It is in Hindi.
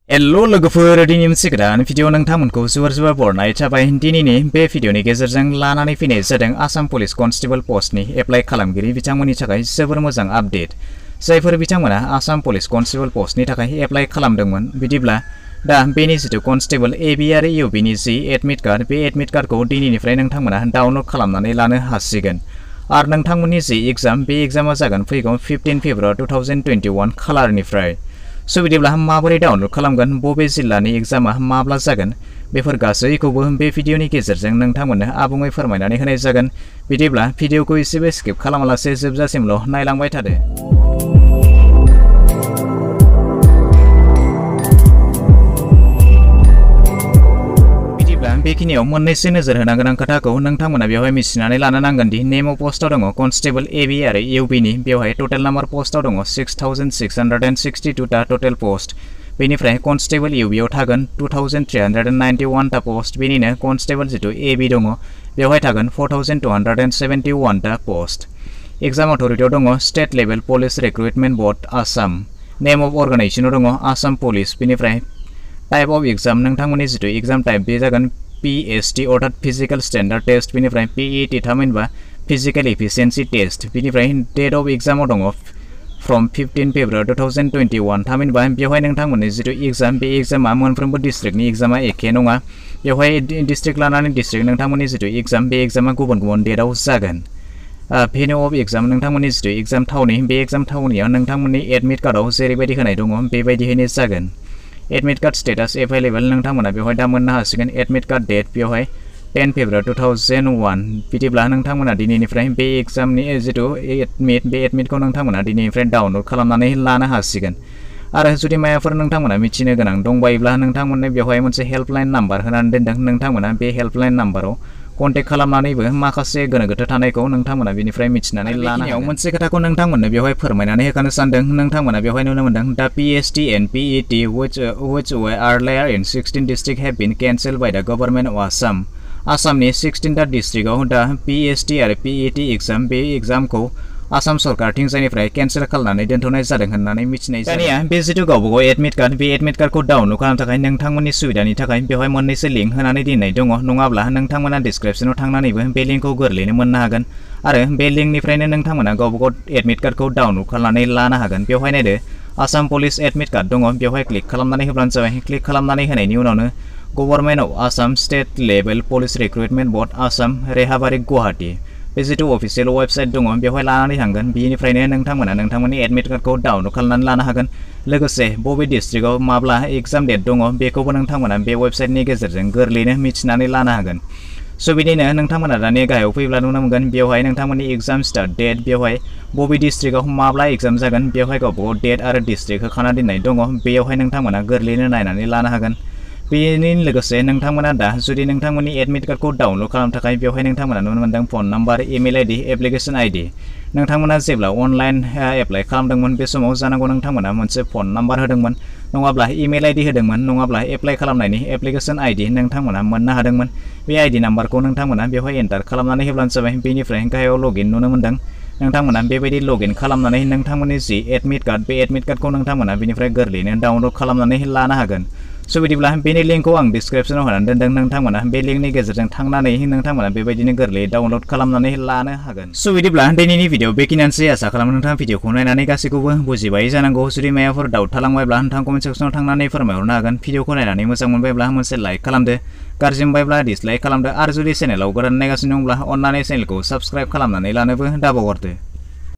हेलो लोगोफोर दिनै मोनसे गोदान भिडिअ नोंथांमोनखौ जोबोर बरायनाय थाबाय। दिनैनि बे भिडिअनि गेजेरजों लानानै फैनाय जादों आसाम पुलिस कनस्टेबल पस्टनि एप्लाइ खालामगिरि बिथांमोननि थाखाय जोबोर मोजां आपडेट। जायफोर बिथांमोना आसाम पुलिस कनस्टेबल पस्टनि थाखाय एप्लाइ खालामदोंमोन, बिदिब्ला दा बेनि जितु कनस्टेबल एबि आरो इउबिनि जि एडमिट कार्ड, बे एडमिट कार्डखौ दिनैनिफ्राय नोंथांमोना डाउनलड खालामनानै लानो हासिगोन। आरो नोंथांमोननि जि एग्जाम, बे एग्जामा जागोन फैगौ 15 फेब्रुवारि 2021 खालारनिफ्राय। सो बिदिब्ला माबोरै डाउनलड खालामगोन, बबे जिल्लानि एग्जामा माब्ला जागोन, बेफोर गासैखौबो बे भिडिअनि गेजेरजों नोंथांमोननो आबुङै फोरमायनानै होनाय जागोन। बिदिब्ला भिडिअखौ एसेबो स्किप खालामालासे जोबजासिमल' नायलांबाय थादो। बेखिनियाव मोननैसो नोजोर होनो गोनां खोथाखौ नोंथांमोना बेवहाय मिथिनानै लानो नांगोन दि नेम अफ पस्टआव दङ कनस्टेबल एबि आरो इउबिनि, बेवहाय टटेल नाम्बार पस्टआव दङ 6662 टा टटेल पोस्ट। बेनिफ्राय कनस्टेबल इउबिआव थागोन 2391 टा पोस्ट। बेनिनो कनस्टेबल जितु एबि दङ बेवहाय थागोन 4271 टा पोस्ट। एग्जाम अथरिटियाव दङ state level police recruitment board Assam. Name of अर्गानाइजेसनाव दङ आसाम पुलिस। बेनिफ्राय टाइप अफ एग्जाम, नोंथांमोननि जितु एग्जाम टाइप बे जागोन PST अर्थात फिजिकल स्टेन्डार्ड टेस्ट। बेनिफ्राय PET थामहिनबा फिजिकल एफिसियेन्सि टेस्ट। बेनिफ्राय डेट अफ एग्जामाव दङ फ्रम 15 फेब्रुवारि 2021 थामहिनबा बेवहाय नोंथांमोननि जितु एग्जाम, बे एग्जामा मोनफ्रोमबो डिस्ट्रिक्टनि एग्जामा एखे नङा। बेवहाय डिस्ट्रिक्ट लानानै डिस्ट्रिक्ट नोंथांमोननि जितु एग्जाम, बे एग्जामा गुबुन गुबुन डेटआव जागोन। भेन्यु अफ एग्जाम, नोंथांमोननि जितु एग्जाम थावनि, बे एग्जाम थावनियाव नोंथांमोननि एडमिट कार्डआव जेरैबायदि होनाय दङ बेबायदियैनो जागोन। एडमिट कार्ड स्टेटास एभेलेबल, नोंथांमोना बेवहाय दा मोननो हासिगोन। एडमिट कार्ड डेट बेवहाय 10 फेब्रुवारि 2001। बिदिब्ला नोंथांमोना दिनैनिफ्राय बे एग्जामनि जितु एडमिट, बे एडमिटखौ नोंथांमोना दिनैनिफ्राय डाउनलड खालामनानै लानो हासिगोन। आरो जुदि मायाफोर नोंथांमोना मिथिनो गोनां दंबायोब्ला नोंथांमोननो बेवहाय मोनसे हेल्पलाइन नाम्बार होनानै दोनदों। नोंथांमोना बे हेल्पलाइन नाम्बाराव कन्टेक्ट खालामनानैबो माखासे गोनो गोथो थानायखौ नोंथांमोना बेनिफ्राय मिथिनानै लानो हागोन। मोनसे खोथाखौ नोंथांमोननो बेवहाय फोरमायनानै होखानो सानदों। नोंथांमोना बेवहाय नुनो मोनदों दा PST and PET which were earlier in 16 districts have been cancelled by the government of Assam। आसामनि 16टा डिस्ट्रिक्टआव दा PST आरो PET एग्जाम, बे एग्जामखौ आसाम सरकारथिंजायनिफ्राय केन्सेल खालामनानै दोनथ'नाय जादों होननानै मिथिनाय जादों। दानिया बे जितु गावबागाव एडमिट कार्ड, बे एडमिट कार्डखौ डाउनलड खालामनो थाखाय नोंथांमोननि सुबिदानि थाखाय बेवहाय मोननैसो लिंक होनानै दोननाय दङ। नङाब्ला नोंथांमोना डिसक्रिपसनाव थांनानैबो बे लिंकखौ गोरलैनो मोननो हागोन। आरो बे लिंकनिफ्रायनो नोंथांमोना गावबागाव एडमिट कार्डखौ डाउनलड खालामनानै लानो हागोन। बेवहाय नायदो आसाम पुलिस एडमिट कार्ड दङ, बेवहाय क्लिक खालामनानै होब्लानो जाबाय। क्लिक खालामनानै होनायनि उनावनो government of Assam state level police recruitment board Assam Rehabari Guwahati, बे जितु अफिसियेल वेबसाइट दङ बेवहाय लानानै थांगोन। बेनिफ्रायनो नोंथांमोना नोंथांमोननि एडमिट कार्डखौ डाउनलड खालामनानै लानो हागोन। लोगोसे बबे डिस्ट्रिक्टआव माब्ला एग्जाम डेट दङ बेखौबो नोंथांमोना बे वेबसाइटनि गेजेरजों गोरलैनो मिथिनानै लानो हागोन। स' बिदिनो नोंथांमोना दानि गाहायाव फैब्ला नुनो मोनगोन बेवहाय नोंथांमोननि एग्जाम स्टार्ट डेट, बेवहाय बबे डिस्ट्रिक्टआव माब्ला एग्जाम जागोन बेवहाय गावबागाव डेट आरो डिस्ट्रिक्ट होखाना दोननाय दङ। बेयावहाय नोंथांमोना गोरलैनो नायनानै लानो हागोन। बेनि लोगोसे नोंथांमोना दा जुदि नोंथांमोननि एडमिट कार्डखौ डाउनलड खालामनो थाखाय बेवहाय नोंथांमोना नुनो मोनदों phone number, email idea, application ID. नोंथांमोना जेब्ला अनलाइन एप्लाइ खालामदोंमोन बे समाव जानांगौ नोंथांमोना मोनसे फन नाम्बार होदोंमोन, नङाब्ला इमेल आइडि होदोंमोन, नङाब्ला एप्लाइ खालामनायनि एप्लिकेसन आइडि नोंथांमोना मोननो हादोंमोन। बे आइडि नाम्बारखौ नोंथांमोना बेवहाय एन्टार खालामनानै होब्लानो जाबाय। बेनिफ्राय गाहायाव लगइन नुनो मोनदों, नोंथांमोना बेबायदि लगइन खालामनानै नोंथांमोननि जि एडमिट कार्ड, बे एडमिट कार्डखौ नोंथांमोना बेनिफ्राय गोरलैनो डाउनलड खालामनानै लानो हागोन। स' बिदिब्ला बेनि लिंकखौ आं डिसक्रिपसनाव होनानै दोनदों। नोंथांमोना बे लिंकनि गेजेरजों थांनानै नोंथांमोना बेबायदिनो गोरलैयै डाउनलड खालामनानै लानो हागोन। स' बिदिब्ला दिनैनि भिडिअ बेखिनियानोसै। आसा खालामो नोंथाङा भिडिअखौ नायनानै गासैखौबो बुजिबाय जानांगौ। जुदि माबाफोर डाउट थालांबायब्ला नोंथाङा कमेन्ट सेक्सनाव थांनानै फोरमायहरनो हागोन। भिडिअखौ नायनानै मोजां मोनबायब्ला मोनसे लाइक खालामदो, गाज्रि मोनबायब्ला डिसलाइक खालामदो। आरो जुदि चेनेलाव गोदान नायगासिनो दंब्ला अन्नानै चेनेलखौ साबस्क्राइब खालामनानै लानोबो दाबावहरदो।